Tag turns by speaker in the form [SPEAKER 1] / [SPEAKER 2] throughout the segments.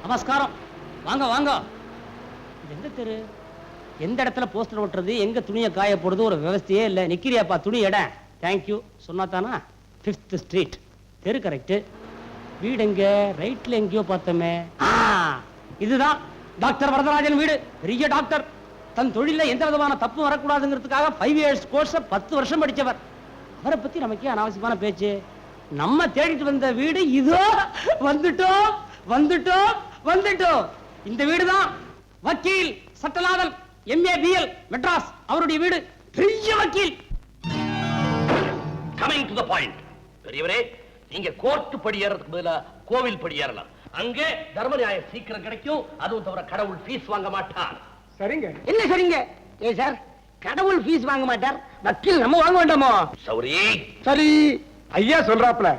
[SPEAKER 1] நமஸ்காரம். வாங்க வாங்க. எந்த தெரு, எந்த இடத்துல போஸ்டர் ஓட்டுறது, எங்க துணியை காய போடுறது ஒரு விவசாயே இல்லை. நிக்கிறியாப்பா துணி எடை. தேங்க்யூ. சொன்னாத்தானா 5th ஸ்ட்ரீட் தெரு கரெக்ட். வீடு எங்க? ரைட்ல எங்கேயோ பார்த்தோமே. இதுதான் டாக்டர் வரதராஜன் வீடு. பெரிய டாக்டர். தன் தொழில எந்த விதமான தப்பு வரக்கூடாதுங்கிறதுக்காக 5 years கோர்ஸ் 10 வருஷம் படிச்சவர். அவரை பத்தி நமக்கே அனாவசியமான பேச்சு. நம்ம தேடிட்டு வந்த வீடு இதோ. வந்துட்டோம் வந்துட்டோம் வந்துட்டோம். இந்த வீடுதான் வக்கீல் சட்டநாதன் MA BL மெட்ராஸ் அவருடைய வீடு. பெரிய வக்கீல்.
[SPEAKER 2] Coming to the point. பெரியவரே, நீங்க கோர்ட் படி ஏறதுக்கு பதிலா கோவில் படி ஏறலாம். அங்கே தர்ம நியாயம் சீக்கிரம் கிடைக்கும். அதுவும் தவிர கடவுள் ஃபீஸ் வாங்க மாட்டார்.
[SPEAKER 3] சரிங்க.
[SPEAKER 1] என்ன சரிங்க? ஏ சார், கடவுள் ஃபீஸ் வாங்க மாட்டார், வக்கீல் நம்ம வாங்க வேண்டாமோ?
[SPEAKER 2] சௌரி.
[SPEAKER 3] சரி, ஐயா சொல்றாப்ல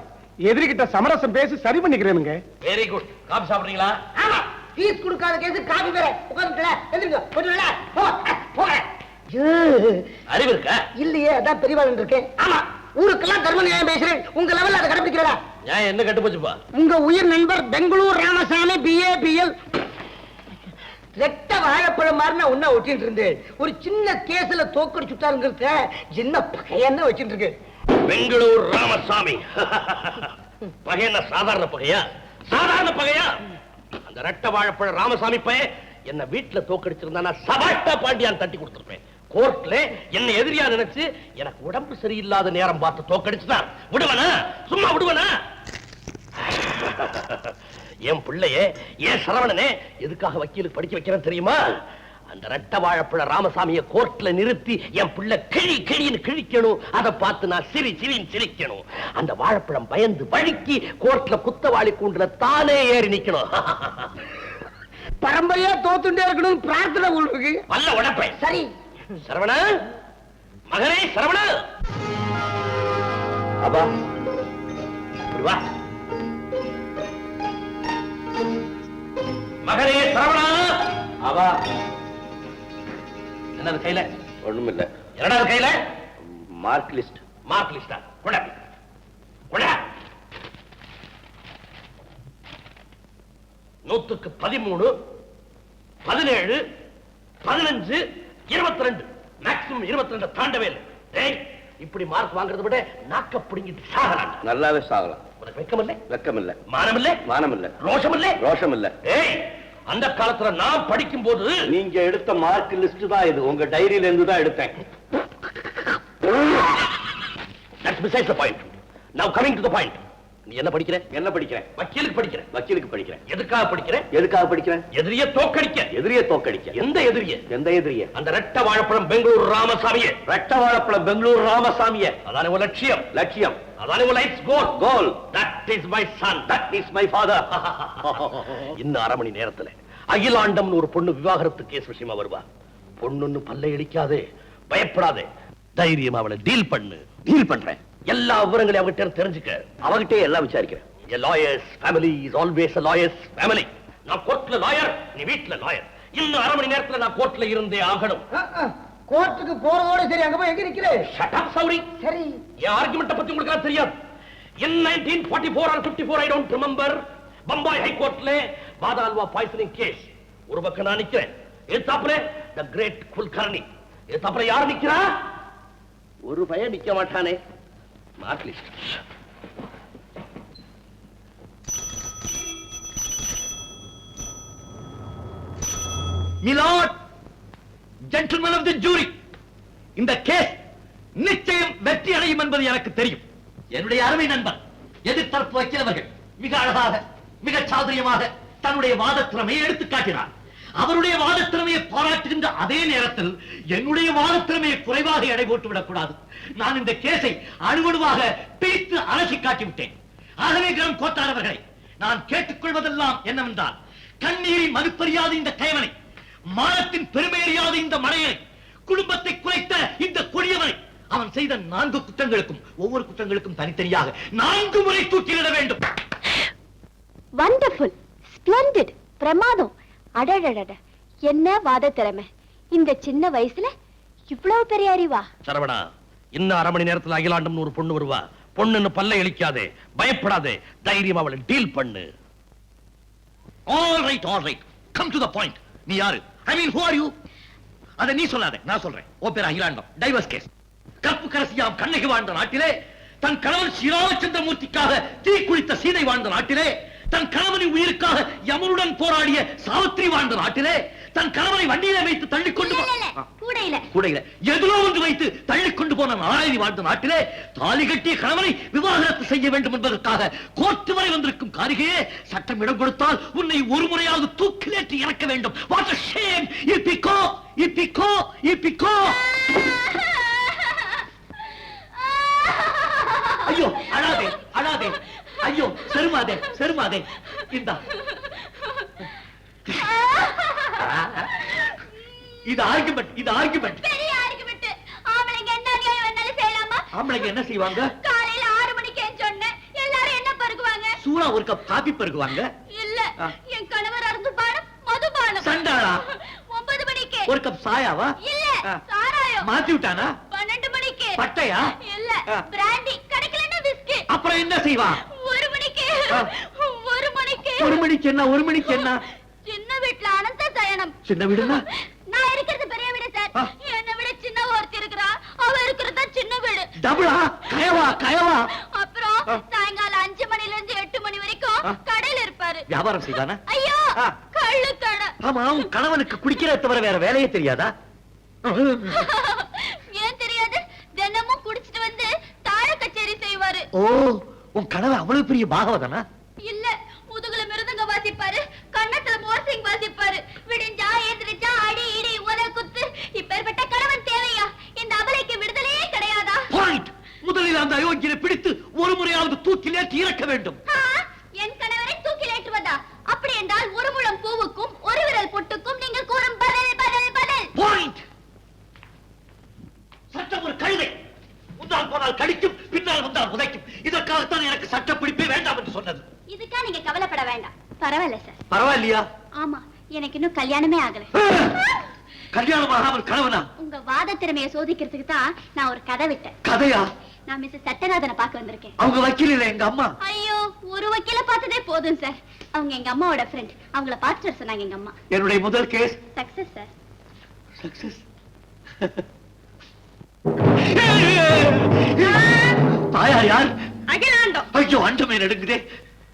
[SPEAKER 3] எதிரிகிட்ட சமரசம் பேசி சரி பண்ணிக்கிறேனுங்க.
[SPEAKER 2] Very good. காபி சாப்பிடுறீங்களா?
[SPEAKER 1] ஆமா. ஃபீஸ் கொடுக்காத கேஸ் காபி வேற. உட்கார்ந்துடல. எந்திரங்க. போடுடல. போ.
[SPEAKER 2] அறிவு இருக்கா?
[SPEAKER 1] இல்லையே, அதான் பெரியவாளன் இருக்கேன். ஆமா. ஊருக்கெல்லாம் தர்ம நியாயம் பேசுறேன். உங்க லெவல்ல அதை கடைபிடிக்கிறடா.
[SPEAKER 2] நான் என்ன கட்டு போச்சுப்பா?
[SPEAKER 1] உங்க உயிர் நண்பர் பெங்களூர் ராமசாமி BA BL ரெட்ட வாழைப்பழம் மாதிரி நான் ஒன்னா ஒட்டிட்டு இருந்தேன். ஒரு சின்ன கேஸ்ல தோக்கடிச்சுட்டாருங்கிறத என்ன பகையன்னு வச்சுட்டு இருக்கு.
[SPEAKER 2] பெங்களூர் ராமசாமி பகை என்ன சாதாரண பகையா? சாதாரண பகையா? அந்த ரெட்ட வாழைப்பழ ராமசாமி பைய என்ன வீட்டுல தோக்கடிச்சிருந்தா சபாஷ்டா பாண்டியான் தட்டி கொடுத்திருப்பேன். கோர்ட்ல என்ன எதிரியா நினைச்சு எனக்கு உடம்பு சரியில்லாத நேரம் பார்த்து தோக்கடிச்சுதான் விடுவனா? சும்மா விடுவனா? என் பிள்ளையே, ஏன் சரவணனே எதுக்காக வக்கீலுக்கு படிக்க வைக்கிறேன் தெரியுமா? அந்த ரெட்ட வாழைப்பழ ராமசாமியை கோர்ட்ல நிறுத்தி என் பிள்ளை கிழி கிழின்னு கிழிக்கணும். அதை பார்த்து நான் சிரின்னு சிரிக்கணும். அந்த வாழைப்பழம் பயந்து வழுக்கி கோர்ட்ல குத்தவாளி கூண்டுல தானே ஏறி நிக்கணும்.
[SPEAKER 1] பரம்பரையா தோத்துட்டே இருக்கணும் பிரார்த்தனை இருக்கு.
[SPEAKER 2] நல்ல உடப்பை.
[SPEAKER 1] சரி
[SPEAKER 2] சரவண, மகனே சரவண. அப்பா வா. மகனே சரவணா. அவா என்னது கையில?
[SPEAKER 4] ஒண்ணும் இல்ல.
[SPEAKER 2] என்னடா கையில?
[SPEAKER 4] Mark list.
[SPEAKER 2] மார்க் லிஸ்டா? கொட கொட. 100க்கு 13, 17, 15, 22. மேக்ஸிமம் 22 தாண்டவே இல்லை. டேய், இப்படி மார்க் வாங்குறத விட நாக்க பிடிங்கிட்டு சாகலாம்.
[SPEAKER 4] நல்லாவே சாகலாம்.
[SPEAKER 2] உனக்கு வெக்கம் இல்லை?
[SPEAKER 4] வெக்கம் இல்ல.
[SPEAKER 2] மானம் இல்லை?
[SPEAKER 4] மானம் இல்ல.
[SPEAKER 2] ரோஷம் இல்லை?
[SPEAKER 4] ரோஷம் இல்ல.
[SPEAKER 2] ஏய், அந்த காலத்துல நான் படிக்கும் போது
[SPEAKER 4] நீங்க எடுத்த மார்க் லிஸ்ட் தான் இது. உங்க டைரியில இருந்து தான் எடுத்தேன்.
[SPEAKER 2] That's besides the point. Now coming to the point. நீ என்ன படிக்கிற?
[SPEAKER 4] என்ன படிக்கிறேன்?
[SPEAKER 2] வக்கீலுக்கு படிக்கிறேன்.
[SPEAKER 4] வக்கீலுக்கு படிக்கிறேன்.
[SPEAKER 2] எதுக்காக படிக்கிறேன்?
[SPEAKER 4] எதுக்காக படிக்கிறேன்?
[SPEAKER 2] எதிரியை தோக்கடிக்க.
[SPEAKER 4] எதிரியை தோக்கடிக்க.
[SPEAKER 2] எந்த எதிரியை?
[SPEAKER 4] எந்த எதிரியை?
[SPEAKER 2] அந்த ரெட்ட வாழைப்பழம் பெங்களூர் ராமசாமியே.
[SPEAKER 4] ரெட்ட வாழைப்பழம் பெங்களூர் ராமசாமியே.
[SPEAKER 2] அதானே உன் லட்சியம்.
[SPEAKER 4] லட்சியம்.
[SPEAKER 2] அதானே உன் life's goal.
[SPEAKER 4] Goal.
[SPEAKER 2] That is my son.
[SPEAKER 4] That is my father.
[SPEAKER 2] இன்னும் 1/2 மணி நேரத்துல அகிலாண்டம்னு ஒரு பொண்ணு விவாகரத்து கேஸ் விஷயமா வருவா. பொண்ணுன்னு பல்லை இடிக்காதே, பயப்படாதே, தைரியமா அவளை டீல் பண்ணு.
[SPEAKER 4] டீல் பண்றேன்.
[SPEAKER 2] எல்லா விவரங்களையும் அவகிட்ட தெரிஞ்சுக்க.
[SPEAKER 4] அவகிட்டே எல்லாம் விசாரிக்கிறேன்.
[SPEAKER 2] A lawyer's family is always a lawyer's family. நான் கோர்ட்ல லாயர், நீ வீட்ல லாயர். இன்னும் 1/2 மணி நேரத்துல நான் கோர்ட்ல இருந்தே ஆகணும்.
[SPEAKER 1] கோர்ட்டுக்கு போறதோட சரி, அங்க போய் எங்க நிக்கிறே?
[SPEAKER 2] Shut up, Sauri.
[SPEAKER 1] சரி,
[SPEAKER 2] என் ஆர்குமெண்ட்ட பத்தி உங்களுக்கு தெரியாது. In 1944 or 54, I don't remember, Bombay high கோர்ட்ல பாதால்வா பாய்சனிங் கேஸ். ஒரு பக்கம் நான் நிக்கிறேன், எதிர்த்தாப்புல the great குல்கர்னி. எதிர்த்தாப்புல யார் நிக்கிறா? ஒரு பையன் நிக்க மாட்டானே. Mark list.
[SPEAKER 5] Milord, gentlemen of the jury, இந்த கேஸ் நிச்சயம் வெற்றி அடையும் என்பது எனக்கு தெரியும். என்னுடைய அருமை நண்பர் எதிர்த்தரப்பு வக்கீலவர்கள் மிக அழகாக, மிக சாதுரியமாக தன்னுடைய வாத திறமையை எடுத்து காட்டினார். அவருடைய வாத திறமையை பாராட்டுகின்ற அதே நேரத்தில் என்னுடைய வாத திறமையை குறைவாக எடை போட்டு விடக்கூடாது. நான் இந்த கேஸை அணுவணுவாக பிரித்து அலசி காட்டிவிட்டேன். ஆகவே கிரம் கோத்தார் அவர்களை நான் கேட்டுக்கொள்வதெல்லாம் என்னவென்றால், கண்ணீரின் மதிப்பறியாத இந்த கைவனை, மானத்தின் பெருமையறியாத இந்த மடையனை, குடும்பத்தை குறைத்த இந்த கொடியவனை, அவன் செய்த 4 குற்றங்களுக்கும் ஒவ்வொரு குற்றங்களுக்கும் தனித்தனியாக 4 முறை தூக்கிலிட வேண்டும்.
[SPEAKER 6] வண்டர்ஃபுல், ஸ்ப்ளெண்டிட், பிரமாதம். அடடடட, என்ன வாத திறமை! இந்த சின்ன வயசுல இவ்வளவு பெரிய அறிவா?
[SPEAKER 2] சரவணா, இன்னும் 1/2 மணி நேரத்துல அகிலாண்டம்னு ஒரு பொண்ணு வருவா. பொண்ணுன்னு பல்லை இழிக்காதே, பயப்படாதே, தைரியமா அவளை டீல் பண்ணு.
[SPEAKER 5] All right come to the point. நீ யாரு? ஐ மீன் who are you? அத நீ சொல்லாத, நான் சொல்றேன். ஓ பேர் அகிலாண்டம், டைவர்ஸ் கேஸ். கற்பு கரசியாம் கண்ணகி வாழ்ந்த நாட்டிலே, தன் கணவன் ஸ்ரீராமச்சந்திரமூர்த்திக்காக தீ குளித்த சீதை வாழ்ந்த நாட்டிலே, தன் கணவனின் உயிருக்காக யமனுடன் போராடிய சாவித்திரி வாழ்ந்த நாட்டிலே, தன் கணவனை வண்டியில வைத்து தள்ளிக்கொண்டு கூடையில எதிரோ ஒன்று வைத்து தள்ளிக்கொண்டு போன நாராயணி வாழ்ந்த நாட்டிலே, தாலி கட்டிய கணவனை விவாகரத்து செய்ய வேண்டும் என்பதற்காக கோர்ட்டு வரை வந்திருக்கும் காரிகையே, சட்டம் இடம் கொடுத்தால் உன்னை ஒரு முறையாவது தூக்கிலேற்றி இறக்க வேண்டும். What a shame! இப்பிக்கோ ஐயோ, அழாதே ஐயோ, செருமாதே இந்தா. இது ஆர்குமெண்ட்.
[SPEAKER 6] பெரிய ஆர்குமெண்ட். ஆம்பளைங்க என்ன நியாயம் வேணாலும் செய்யலாமா?
[SPEAKER 5] ஆம்பளைங்க என்ன செய்வாங்க?
[SPEAKER 6] காலையில 6 மணிக்கு சொன்னேன், எல்லாரும் என்ன பருகுவாங்க?
[SPEAKER 5] சூரா ஒரு கப் காபி பருகுவாங்க.
[SPEAKER 6] இல்ல, என் கணவர் அருந்துபானம் மதுபானம்.
[SPEAKER 5] சண்டாளா?
[SPEAKER 6] 9 மணிக்கு
[SPEAKER 5] ஒரு கப் சாயாவா?
[SPEAKER 6] இல்ல, சாராயம்.
[SPEAKER 5] மாத்தி விட்டானா?
[SPEAKER 6] 12 மணிக்கு
[SPEAKER 5] பட்டையா?
[SPEAKER 6] இல்ல, பிராண்டி. கிடைக்கலன்னா விஸ்கி.
[SPEAKER 5] அப்புறம் என்ன செய்வா?
[SPEAKER 6] 1 மணிக்கு.
[SPEAKER 5] 1 மணிக்கு என்ன?
[SPEAKER 6] சின்ன வீட்ல அனந்த சயனம்.
[SPEAKER 5] சின்ன வீடுனா?
[SPEAKER 6] நான் இருக்கிறது பெரிய வீடு சார். என்ன விட சின்ன ஒருத்தி இருக்கிறா, அவ இருக்கிறது சின்ன வீடு.
[SPEAKER 5] டபுளா? கயவா?
[SPEAKER 6] அப்புறம் சாயங்காலம் 5 மணில இருந்து 8 மணி வரைக்கும் கடையில இருப்பாரு.
[SPEAKER 5] வியாபாரம் செய்வானா?
[SPEAKER 6] ஐயோ, கள்ளு கடை.
[SPEAKER 5] ஆமா, உன் கணவனுக்கு குடிக்கிறத தவிர வேற வேலையே தெரியாதா?
[SPEAKER 6] ஏன் தெரியாது? தினமும் குடிச்சிட்டு வந்து தாழ கச்சேரி செய்வாரு.
[SPEAKER 5] ஓ, உன் கணவன் அவ்வளவு பெரிய பாகவதனா?
[SPEAKER 6] இல்ல, முதுகுல மிருதங்க வாசிப்பாரு, கன்னத்துல மோர்சிங் வாசிப்பாரு. விடிஞ்சா எந்திரிச்சா அடி இடி உத குத்து. இப்பேற்பட்ட கணவன் தேவையா? இந்த அபலைக்கு விடுதலையே கிடையாதா?
[SPEAKER 5] பாயிண்ட். முதலில் அந்த அயோக்கியனை பிடித்து ஒரு முறையாவது தூக்கிலேற்றி இறக்க வேண்டும்.
[SPEAKER 6] என் கணவரை தூக்கிலேற்றுவதா? அப்படி என்றால் ஒரு முழம் பூவுக்கும் ஒரு விரல் பொட்டுக்கும் நீங்கள் கூறும் பதில்.
[SPEAKER 5] பாயிண்ட். சட்டம் ஒரு கழுதை. முன்னால் போனால் கடிக்கும், பின்னால் வந்தால் உதைக்கும். இதற்காகத்தான் எனக்கு சட்ட பிடிப்பே வேண்டாம் என்று சொன்னது.
[SPEAKER 6] இதுக்கா நீங்க கவலைப்பட வேண்டாம். பரவாயில்ல சார்.
[SPEAKER 5] பரவாயில்லையா?
[SPEAKER 6] ஆமா, எனக்கு இன்னும் கல்யாணமே ஆகல.
[SPEAKER 5] கல்யாணம் ஆகாமல் கணவனா?
[SPEAKER 6] உங்க வாத திறமையை சோதிக்கிறதுக்கு தான் நான் ஒரு கதை விட்டேன்.
[SPEAKER 5] கதையா?
[SPEAKER 6] நான் மிஸ் சட்டநாதனை பார்க்க வந்திருக்கேன்.
[SPEAKER 5] அவங்க வக்கீல் இல்ல, எங்க அம்மா.
[SPEAKER 6] ஐயோ, ஒரு வக்கீல பார்த்ததே போதும் சார். அவங்க எங்க அம்மாவோட ஃப்ரெண்ட். அவங்கள பார்த்துட்டு சொன்னாங்க எங்க அம்மா.
[SPEAKER 5] என்னுடைய முதல் கேஸ்
[SPEAKER 6] சக்சஸ் சார்.
[SPEAKER 5] சக்சஸ். தாயார் யார்?
[SPEAKER 7] அகிலாண்டம்.
[SPEAKER 5] ஐயோ, அண்டமே நடுங்குதே.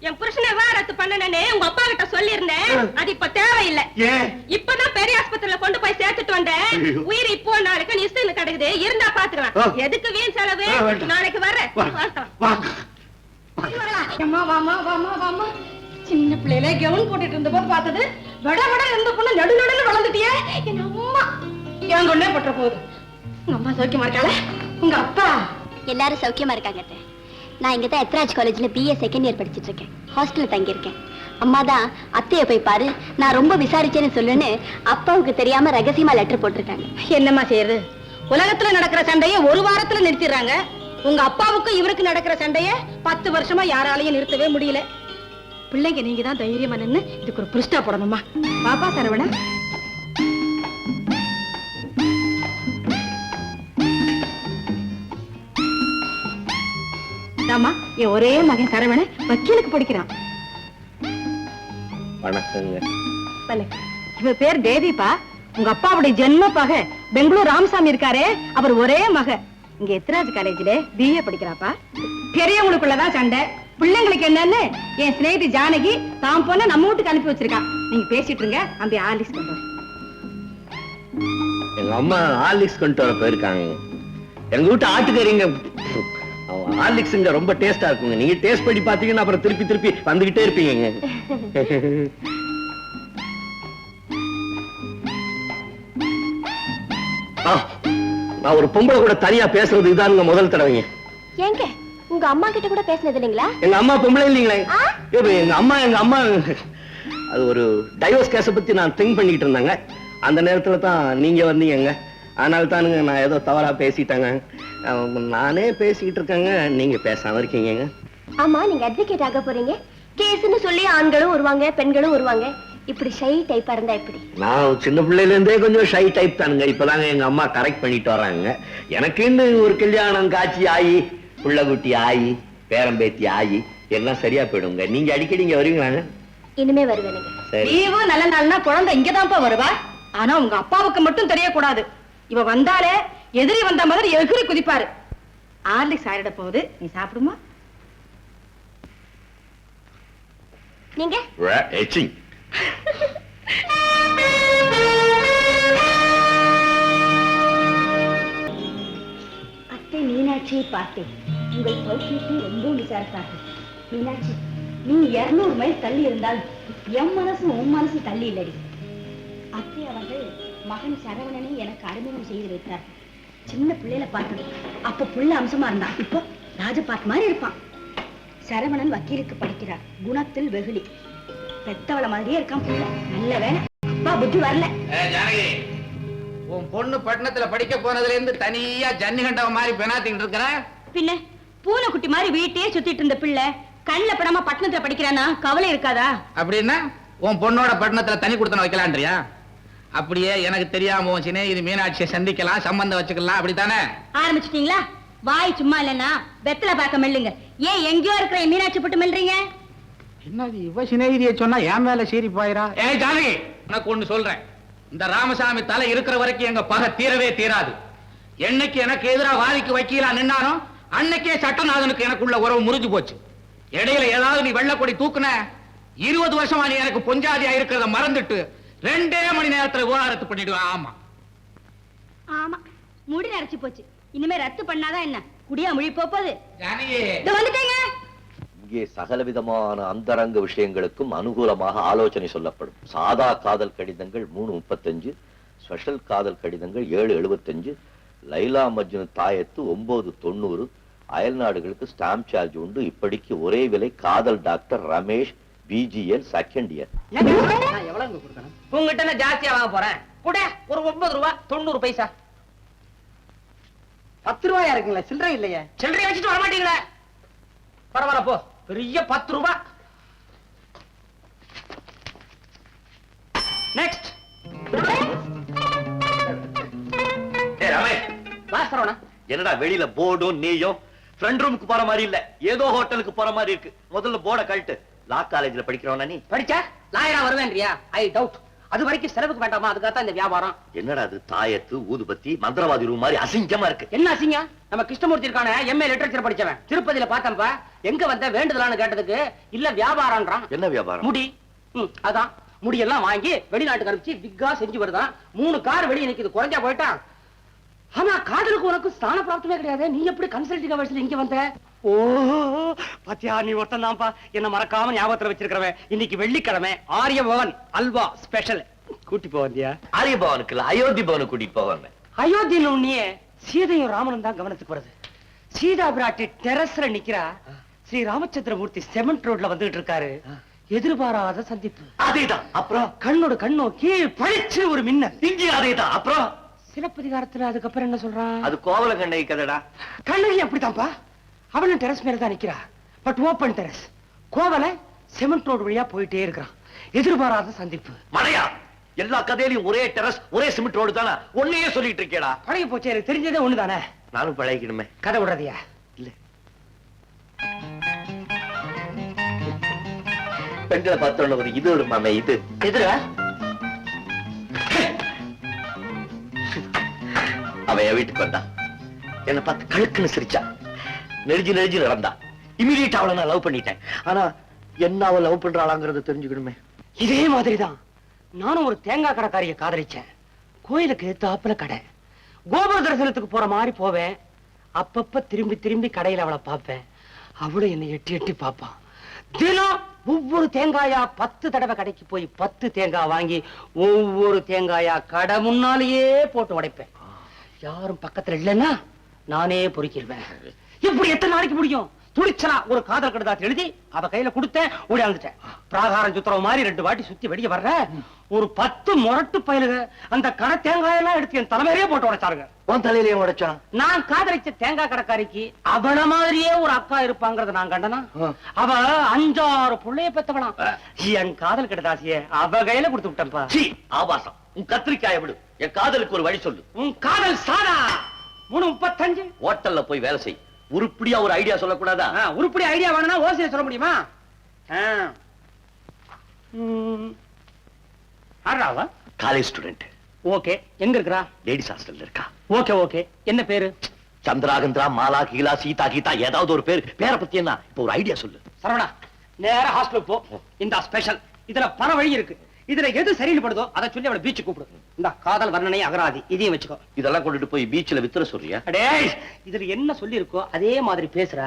[SPEAKER 7] என் புருஷனை விவாகரத்து பண்ணனே உங்க அப்பா கிட்ட சொல்லியிருந்தேன். அது இப்ப தேவையில்லை.
[SPEAKER 5] ஏன்?
[SPEAKER 7] இப்பதான் பெரிய ஆஸ்பத்திரியில கொண்டு போய் சேர்த்துட்டு வந்தேன்.
[SPEAKER 5] ஐயோ.
[SPEAKER 7] உயிர் இப்போ நாளைக்கு நிச்சயம் கிடக்குது. இருந்தா பாத்துக்கலாம். எதுக்கு வீண் செலவு?
[SPEAKER 5] வேண்டாம்.
[SPEAKER 7] நாளைக்கு வர்றேன்.
[SPEAKER 5] வாங்க.
[SPEAKER 7] அம்மா, வாமா. சின்ன பிள்ளையில கவுன் போட்டுட்டு இருந்த போது பார்த்தது வட இருந்த பொண்ணு நடுநடுன்னு வளர்ந்துட்டியே. என் அம்மா என் கொண்டே பற்ற போகுது. உங்க அம்மா சௌக்கியமா இருக்காள? உங்க அப்பா
[SPEAKER 6] எல்லாரும் சௌக்கியமா இருக்காங்க அத்தை. நான் இங்க தான் எத்ராஜ் காலேஜ்ல BA செகண்ட் இயர் படிச்சிட்டு இருக்கேன். ஹாஸ்டல்ல தங்கி இருக்கேன். அம்மா தான் அத்தைய போய் பாரு, நான் ரொம்ப விசாரிச்சேன்னு சொல்லுன்னு அப்பாவுக்கு தெரியாம ரகசியமா லெட்டர் போட்டிருக்காங்க.
[SPEAKER 7] என்னம்மா செய்யறது? உலகத்துல நடக்கிற சண்டைய ஒரு வாரத்துல நிறுத்திடுறாங்க. உங்க அப்பாவுக்கு இவருக்கு நடக்கிற சண்டைய 10 வருஷமா யாராலையும் நிறுத்தவே முடியல. பிள்ளைங்க நீங்க தான் தைரியமா நின்னு இதுக்கு ஒரு புருஷ்டா போடணுமா? பாப்பா சரவணா. ஆமா, என் ஒரே மகன் சரவண வக்கீலுக்கு படிக்கிறான்.
[SPEAKER 4] வணக்கங்க.
[SPEAKER 7] இவ பேர் தேவிப்பா. உங்க அப்பாவுடைய ஜென்ம பகை பெங்களூர் ராமசாமி இருக்காரே, அவர் ஒரே மக. இங்க எத்ராஜ் காலேஜ்ல BA படிக்கிறாப்பா. பெரியவங்களுக்குள்ளதான் சண்டை, பிள்ளைங்களுக்கு என்னன்னு என் சிநேகிதி ஜானகி தான் போன நம்ம வீட்டுக்கு அனுப்பி வச்சிருக்கா. நீங்க பேசிட்டு இருங்க, அந்த ஆலிஸ் கொண்டு வர.
[SPEAKER 4] எங்க அம்மா ஹார்லிக்ஸ் கொண்டு வர போயிருக்காங்க. எங்க வீட்டு ஆட்டுக்கறிங்க ஹார்லிக்ஸ்ங்க ரொம்ப டேஸ்டா இருக்குங்க. நீங்க டேஸ்ட் பண்ணி பாத்தீங்கன்னா அப்புறம் திருப்பி வந்துகிட்டே இருப்பீங்க. நான் ஒரு பொம்பளை கூட தனியா பேசுறது இதானுங்க முதல் தடவைங்க.
[SPEAKER 6] ஏங்க, உங்க அம்மா கிட்ட கூட பேசினது இல்லைங்களா?
[SPEAKER 4] எங்க அம்மா பொம்பளை இல்லீங்களே. எங்க அம்மா அது ஒரு டைவர்ஸ் கேஸ பத்தி நான் திங்க் பண்ணிட்டு இருந்தாங்க. அந்த நேரத்துல தான் நீங்க வந்தீங்க. அதனால தானுங்க நான் ஏதோ தவறா பேசிட்டேங்க. நானே பேசிட்டு இருக்கேங்க, நீங்க பேசாம இருக்கீங்க.
[SPEAKER 6] ஆமா, நீங்க அட்வொகேட் ஆக போறீங்க. கேஸ்னு சொல்லி ஆண்களும் வருவாங்க, பெண்களும் வருவாங்க. இப்படி ஷை டைப்பா இருந்தா எப்படி?
[SPEAKER 4] நான் சின்ன பிள்ளையில இருந்தே கொஞ்சம் ஷை டைப் தானுங்க. இப்பதாங்க எங்க அம்மா கரெக்ட் பண்ணிட்டு வர்றாங்க. எனக்குன்னு ஒரு கல்யாணம் காட்சி ஆகி, புள்ளகுட்டி ஆகி, பேரம்பேத்தி ஆகி எல்லாம் சரியா போயிடுங்க. நீங்க அடிக்கடி இங்க வருவீங்களாங்க?
[SPEAKER 6] இனிமே வருவேனுங்க.
[SPEAKER 7] லீவு நல்ல நாள்னா குழந்தை இங்கதான்ப்பா வருவா. ஆனா உங்க அப்பாவுக்கு மட்டும் தெரியக்கூடாது. இவ வந்தாலே எதிரி வந்த மாதிரி எகிரி குதிப்பாரு. ஆர்லிக்ஸ் ஆயிட போகுது, நீ சாப்பிடுமா?
[SPEAKER 6] நீங்க அத்தை மீனாட்சியை பார்த்தேன். உங்கள் சௌக்கியத்தை ரொம்ப விசாரித்தார்கள். மீனாட்சி, நீ 200 மைல் தள்ளி இருந்தால் என் மனசு உன் மனசு தள்ளி இல்லடி. அத்தை அவர்கள் மகன் சரவணனை எனக்கு அறிமுகம் செய்து வைத்தார். சின்ன பிள்ளையில பார்த்தது. அப்ப புள்ள அம்சமா இருந்தான். இப்போ ராஜபாட் மாதிரி இருப்பான். சரவணன் வக்கீலுக்கு படிக்கிறார். குணத்தில் வெகுளி. பெத்தவள மாதிரியே இருக்கான் புள்ள. நல்ல வேலை அப்பா புத்தி வரல.
[SPEAKER 8] உன் பொண்ணு பட்டணத்துல படிக்க போனதுல இருந்து தனியா ஜன்னிகண்டவ மாதிரி பெனாத்திட்டு இருக்கிற.
[SPEAKER 7] பின்ன பூனைக்குட்டி மாதிரி வீட்டையே சுத்திட்டு இருந்த பிள்ளை கண்ணுல படாம பட்டணத்துல படிக்கிறானா கவலை இருக்காதா?
[SPEAKER 8] அப்படின்னா உன் பொண்ணோட பட்டணத்துல தனி கொடுத்தன வைக்கலான்றியா? அப்படியே எனக்கு தெரியாம உன் சிநேகிதி மீனாட்சியை சந்திக்கலாம், சம்பந்தம் வச்சுக்கலாம், அப்படித்தானே?
[SPEAKER 7] ஆரம்பிச்சிட்டீங்களா? வாய் சும்மா இல்லைன்னா வெத்தலை பார்க்க மெல்லுங்க. ஏன் எங்கேயோ இருக்கிற மீனாட்சி போட்டு மெல்றீங்க?
[SPEAKER 8] என்னது இவ சிநேகிதியை சொன்னா என் மேல சீறி போயிரா? ஏய் ஜானகி, உனக்கு ஒண்ணு சொல்றேன். இந்த ராமசாமி தலை இருக்கிற வரைக்கும் எங்க பகை தீரவே தீராது. என்னைக்கு எனக்கு எதிராக வாதிக்கு வக்கீலா நின்னாலும் அன்னைக்கே சட்டநாதனுக்கு எனக்குள்ள உறவு முறிஞ்சு போச்சு. இடையில ஏதாவது நீ வெள்ளக்கொடி தூக்குன 20 வருஷமா நீ எனக்கு பொஞ்சாதியா இருக்கிறத மறந்துட்டு 2 மணி நேரத்துல விவாகரத்து பண்ணிடுவேன். ஆமா
[SPEAKER 7] ஆமா, முடி நரைச்சு போச்சு. இனிமே ரத்து பண்ணாதான் என்ன குடியா முழி போகுது.
[SPEAKER 8] ஜானகி
[SPEAKER 7] வந்துட்டேங்க.
[SPEAKER 4] இங்கே சகலவிதமான அந்தரங்க விஷயங்களுக்கும் அனுகூலமாக ஆலோசனை சொல்லப்படும். சாதா காதல் கடிதங்கள் 335, ஸ்பெஷல் காதல் கடிதங்கள் 775, லைலா மஜ்னு தாயத்து 990, அயல் நாடுகளுக்கு ஸ்டாம்ப் சார்ஜ் உண்டு. இப்படிக்கு ஒரே விலை காதல் doctor Ramesh BGL second year.
[SPEAKER 1] எவ்வளவு கொடுக்கணும்? உங்ககிட்ட நான் ஜாஸ்தியா வாங்க போறேன். கூட ஒரு 9 ரூபாய் 90 பைசா.
[SPEAKER 3] 10 ரூபாயா இருக்குங்களா? சில்லறை இல்லையே.
[SPEAKER 1] சில்லறை வச்சுட்டு வர மாட்டீங்களா? பரவாயில்ல போ. பெரிய 10 ரூபாய். நெக்ஸ்ட்.
[SPEAKER 4] ரமேஷ்,
[SPEAKER 1] வா சரவணா.
[SPEAKER 4] என்னடா வெளியில போர்டும் நீயும் ஃப்ரெண்ட் ரூமுக்கு போற மாதிரி இல்ல, ஏதோ ஹோட்டலுக்கு போற மாதிரி இருக்கு. முதல்ல போர்டை கழட்டு. லா காலேஜ்ல படிக்கிறவனா நீ?
[SPEAKER 1] படிச்சா லாயரா வருவேன்றியா? I doubt. அது வரைக்கும் செலவுக்கு வேண்டாமா? அதுக்காக இந்த வியாபாரம்.
[SPEAKER 4] என்னடா அது தாயத்து ஊதுபத்தி மந்திரவாதி ரூம் மாதிரி அசிங்கமா இருக்கு.
[SPEAKER 1] என்ன அசிங்க? நம்ம கிருஷ்ணமூர்த்தி இருக்கானே, எம்ஏ லிட்டரேச்சர் படிச்சவன். திருப்பதியில பார்த்தப்ப எங்க வந்த வேண்டுதலான்னு கேட்டதுக்கு இல்ல வியாபாரம்ன்றான்.
[SPEAKER 4] என்ன வியாபாரம்?
[SPEAKER 1] முடி. அதான் முடியெல்லாம் வாங்கி வெளிநாட்டுக்கு அனுப்பிச்சு விக்கா செஞ்சு வருதான். 3 கார் வெளியே நிக்குது. குறைஞ்சா போயிட்டான். ஆனா காதலுக்கு உனக்கு ஸ்தான பிராப்தமே கிடையாது. நீ எப்படி கன்சல்டிங் வயசுல இங்க வந்த? ஓ பாத்தியா, நீ ஒருத்தன் தான்ப்பா என்ன மறக்காம ஞாபகத்துல வச்சிருக்கிறவன். இன்னைக்கு வெள்ளிக்கிழமை ஆரியபவன் அல்வா ஸ்பெஷல் கூட்டி போவந்தியா?
[SPEAKER 4] ஆரியபவனுக்கு இல்ல, அயோத்தி பவனுக்கு கூட்டிட்டு போவாங்க.
[SPEAKER 1] அயோத்தியில உன்னையே சீதையும் ராமனும் தான் கவனத்துக்கு வருது. சீதா பிராட்டி டெரஸ்ல நிக்கிறா. ஸ்ரீ ராமச்சந்திரமூர்த்தி செமெண்ட் ரோட்ல வந்துட்டு இருக்காரு. எதிர்பாராத சந்திப்பு.
[SPEAKER 4] அதேதான். அப்புறம்
[SPEAKER 1] கண்ணோட கண்ணோக்கி பழிச்சு ஒரு மின்னல்.
[SPEAKER 4] இங்கே அதேதான். அப்புறம்
[SPEAKER 1] சிலப்பதிகாரத்துல அதுக்கப்புறம் என்ன சொல்றான்?
[SPEAKER 4] அது கோவல கண்ணகி கதடா.
[SPEAKER 1] கண்ணகி அப்படித்தான்ப்பா. அவனும் டெரஸ் மேல தான் நிக்கிறா. But open terrace. கோவல சிமெண்ட் ரோடு வழியா போயிட்டே இருக்கிறான். எதிர்பாராத சந்திப்பு.
[SPEAKER 4] மழையா? எல்லா கதையிலும் ஒரே டெரஸ் ஒரே சிமெண்ட் ரோடு தானே. ஒன்னையே சொல்லிட்டு இருக்கேடா.
[SPEAKER 1] பழகி போச்சு. எனக்கு தெரிஞ்சதே ஒண்ணுதானே.
[SPEAKER 4] நானும் பழகிக்கணுமே.
[SPEAKER 1] கதை விடுறதையா?
[SPEAKER 4] இல்ல, பெண்களை பார்த்தோன்னு ஒரு இது வருமாமே. இது
[SPEAKER 1] எதிரா?
[SPEAKER 4] அவன் என் வீட்டுக்கு வந்தான். என்ன பார்த்து கழுக்குன்னு சிரிச்சா. நெருஜி நடந்தா. இமீடியட் அவளை நான் லவ் பண்ணிட்டேன். ஆனா என்ன அவள் லவ் பண்றாளாங்கிறத தெரிஞ்சுக்கணுமே.
[SPEAKER 1] இதே மாதிரிதான் நானும் ஒரு தேங்காய் கடைக்காரிய காதலிச்சேன். கோயிலுக்கு எத்தாப்புல கடை. கோபுர தரிசனத்துக்கு போற மாதிரி போவேன். அப்பப்ப திரும்பி திரும்பி கடையில அவளை பார்ப்பேன். அவளும் என்னை எட்டி எட்டி பார்ப்பான். தினம் ஒவ்வொரு தேங்காயா 10 தடவை கடைக்கு போய் 10 தேங்காய் வாங்கி ஒவ்வொரு தேங்காயா கடை முன்னாலேயே போட்டு உடைப்பேன். யாரும் பக்கத்துல இல்லைன்னா நானே பொறுக்கிடுவேன். இப்படி எத்தனை நாளைக்கு முடியும்? துணிச்சலா ஒரு காதல் கடிதத்தை எழுதி அவ கையில கொடுத்தேன். ஓடியாந்துட்டேன். பிராகாரம் சுத்துற மாதிரி 2 வாட்டி சுத்தி வெளியே வர்ற ஒரு 10 முரட்டு பயலுக அந்த கடை தேங்காயெல்லாம் எடுத்து என் தலைமையிலேயே போட்டு உடைச்சாருங்க.
[SPEAKER 4] உன் தலையிலேயே உடைச்சான்?
[SPEAKER 1] நான் காதலிச்ச தேங்காய் கடைக்காரிக்கு அவள மாதிரியே ஒரு அக்கா இருப்பாங்கிறத நான் கண்டனா. அவ 5-6 பிள்ளைய பெத்தவளாம். என் காதல் கடிதாசிய அவ கையில கொடுத்து விட்டேன்ப்பா.
[SPEAKER 4] ஆபாசம். உன் கத்திரிக்காய விடு. என் காதலுக்கு ஒரு வழி சொல்லு.
[SPEAKER 1] உன் காதல் சாதா 3:35.
[SPEAKER 4] ஹோட்டல்ல போய் வேலை செய். உருப்படியா ஒரு ஐடியா சொல்லக்கூடாதா?
[SPEAKER 1] உருப்படி ஐடியா வேணும்னா ஓசியை சொல்ல முடியுமா? ஆறாவா?
[SPEAKER 5] College student.
[SPEAKER 1] ஓகே, எங்க இருக்கறா?
[SPEAKER 5] லேடிஸ் ஹாஸ்டல்ல இருக்கா.
[SPEAKER 1] ஓகே ஓகே, என்ன பேரு?
[SPEAKER 5] சந்திராகந்திரா, மாலா, கீலா, சீதா, கீதா, ஏதாவது ஒரு பேர். பேரை பத்தி என்ன இப்ப ஒரு ஐடியா சொல்லு.
[SPEAKER 1] சரவணா, நேரா ஹாஸ்டலுக்கு போ. இந்த ஸ்பெஷல் இதுல பல வழி இருக்கு. இதுல எது சரின்னு படுதோ அதை சொல்லி அவளை பீச்சுக்கு கூப்பிடு. இந்த காதல் வர்ணனை அகராதி இதையும் வச்சுக்கோ.
[SPEAKER 5] இதெல்லாம் கொண்டுட்டு போய் பீச்ல வித்துற சொல்றியா?
[SPEAKER 1] அடேய், இதுல என்ன சொல்லி இருக்கோ அதே மாதிரி பேசுற.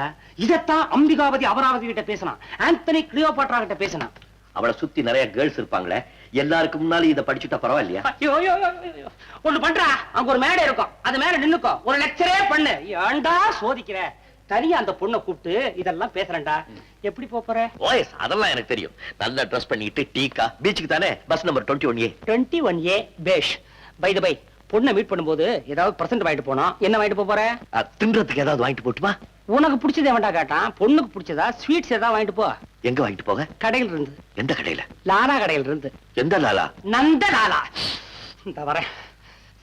[SPEAKER 1] இதத்தான் அம்பிகாவதி அமராவதி கிட்ட பேசினான், ஆந்தனி கிளியோபாட்ரா கிட்ட பேசினான்.
[SPEAKER 5] அவளை சுத்தி நிறைய கேர்ள்ஸ் இருப்பாங்களே, எல்லாருக்கும் முன்னால இதை படிச்சுட்டா பரவாயில்லையா?
[SPEAKER 1] ஐயோ, ஐயோ, ஐயோ. ஒண்ணு பண்றா, அங்க ஒரு மேடை இருக்கும், அது மேல நின்னுக்கோ, ஒரு லெக்சரே பண்ணு. ஏன்டா சோதிக்கிற? தனியா அந்த பொண்ணை கூப்பிட்டு இதெல்லாம் பேசுறேன்டா. எப்படி போற?
[SPEAKER 5] ஓஎஸ், அதெல்லாம் எனக்கு தெரியும். நல்லா ட்ரெஸ் பண்ணிட்டு டீக்கா பீச்சுக்கு தானே. Bus number 21A.
[SPEAKER 1] 21A பேஷ். பை தி பை, பொண்ணை மீட் பண்ணும்போது ஏதாவது பிரசன்ட் வாங்கிட்டு போனா என்ன வாங்கிட்டு போற?
[SPEAKER 5] தின்றதுக்கு ஏதாவது வாங்கிட்டு போட்டுமா?
[SPEAKER 1] உனக்கு பிடிச்சதே வேண்டாம் கேட்டான். பொண்ணுக்கு பிடிச்சதா ஸ்வீட்ஸ் ஏதாவது வாங்கிட்டு போ.
[SPEAKER 5] எங்க வாங்கிட்டு போக?
[SPEAKER 1] கடையில் இருந்து.
[SPEAKER 5] எந்த கடையில?
[SPEAKER 1] லாலா கடையில் இருந்து.
[SPEAKER 5] எந்த லாலா?
[SPEAKER 1] நந்த லாலா. இந்த வரேன்.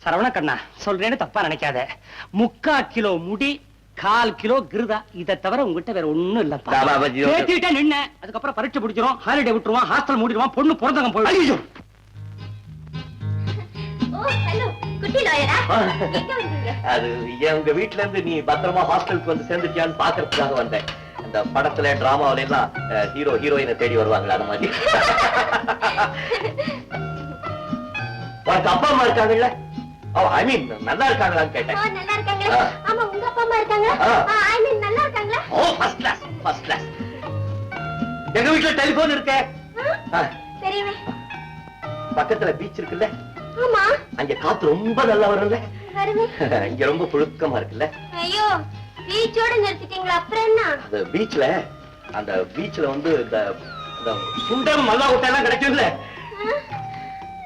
[SPEAKER 1] சரவண கண்ணா, சொல்றேன்னு தப்பா நினைக்காத. 3/4 கிலோ முடி, 1/4 கிலோ கிருதா, இதை தவிர உங்ககிட்ட வேற ஒண்ணும் இல்லப்பா. பேசிட்டே நின்ன, அதுக்கப்புறம் பரீட்சை பிடிச்சிரும், ஹாலிடே விட்டுருவான், ஹாஸ்டல் மூடிடுவான், பொண்ணு பிறந்தவங்க போயிடும்.
[SPEAKER 6] ஓ ஹலோ, குட்டி லாயரா? எங்க வந்தீங்க?
[SPEAKER 5] அது எங்க வீட்ல இருந்து நீ பத்திரமா ஹாஸ்டலுக்கு வந்து சேர்ந்துட்டியான்னு பாக்குறதுக்காக வந்தேன். அந்த படத்துல டிராமாவில எல்லாம் ஹீரோ ஹீரோயினை தேடி வருவாங்களா, அந்த மாதிரி. உனக்கு அப்பா அம்மா இருக்காங்கல்ல? ஐ மீன் நல்லா இருக்காங்களான்னு கேட்டேன்.
[SPEAKER 6] நல்லா இருக்காங்களா? ஆமா, உங்க அப்பா அம்மா இருக்காங்க. ஐ மீன் நல்லா இருக்காங்களா?
[SPEAKER 5] ஓ, ஃபர்ஸ்ட் கிளாஸ், ஃபர்ஸ்ட் கிளாஸ். எங்க வீட்ல டெலிபோன் இருக்கே.
[SPEAKER 6] தெரியுமே.
[SPEAKER 5] பக்கத்துல பீச் இருக்குல்ல?
[SPEAKER 6] ஆமா.
[SPEAKER 5] அங்க காத்து ரொம்ப நல்லா வரும்ல?
[SPEAKER 6] வருமே.
[SPEAKER 5] இங்க ரொம்ப புழுக்கமா இருக்குல்ல?
[SPEAKER 6] ஐயோ, பீச்சோட நிறுத்திட்டீங்களா? அப்புறம் என்ன?
[SPEAKER 5] அந்த பீச்ல வந்து இந்த சுண்டம் மல்லா ஊட்ட எல்லாம் கிடைக்கும்ல?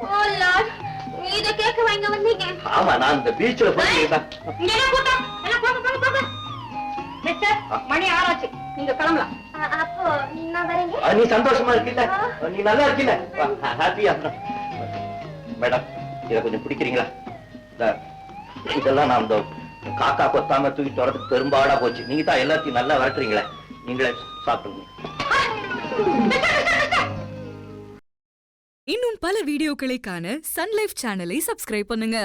[SPEAKER 6] ஓ லார்ட், இத கேட்க வாங்க வந்தீங்க?
[SPEAKER 5] ஆமா, நான் இந்த பீச்ல போய்
[SPEAKER 6] இங்க என்ன கூட்டம்? எல்லாம் போங்க போங்க போங்க.
[SPEAKER 7] மிஸ்டர், மணி 6 ஆச்சு, நீங்க கிளம்பலாம்.
[SPEAKER 6] அப்போ நான் வரேங்க.
[SPEAKER 5] நீ சந்தோஷமா இருக்கில்ல? நீ நல்லா இருக்கில்ல? ஹாப்பியா? மேடம், இத கொஞ்சம் பிடிக்கிறீங்களா? இதெல்லாம் நான் இந்த காக்கா கொத்தாம தூக்கி வரதுக்கு பெரும்பாடா போச்சு. நீங்க தான் எல்லாத்தையும் நல்லா வளர்க்குறீங்களே, நீங்களே சாப்பிடுங்க.
[SPEAKER 9] இன்னும் பல வீடியோக்களை காண சன் லைஃப் சேனலை சப்ஸ்கிரைப் பண்ணுங்க.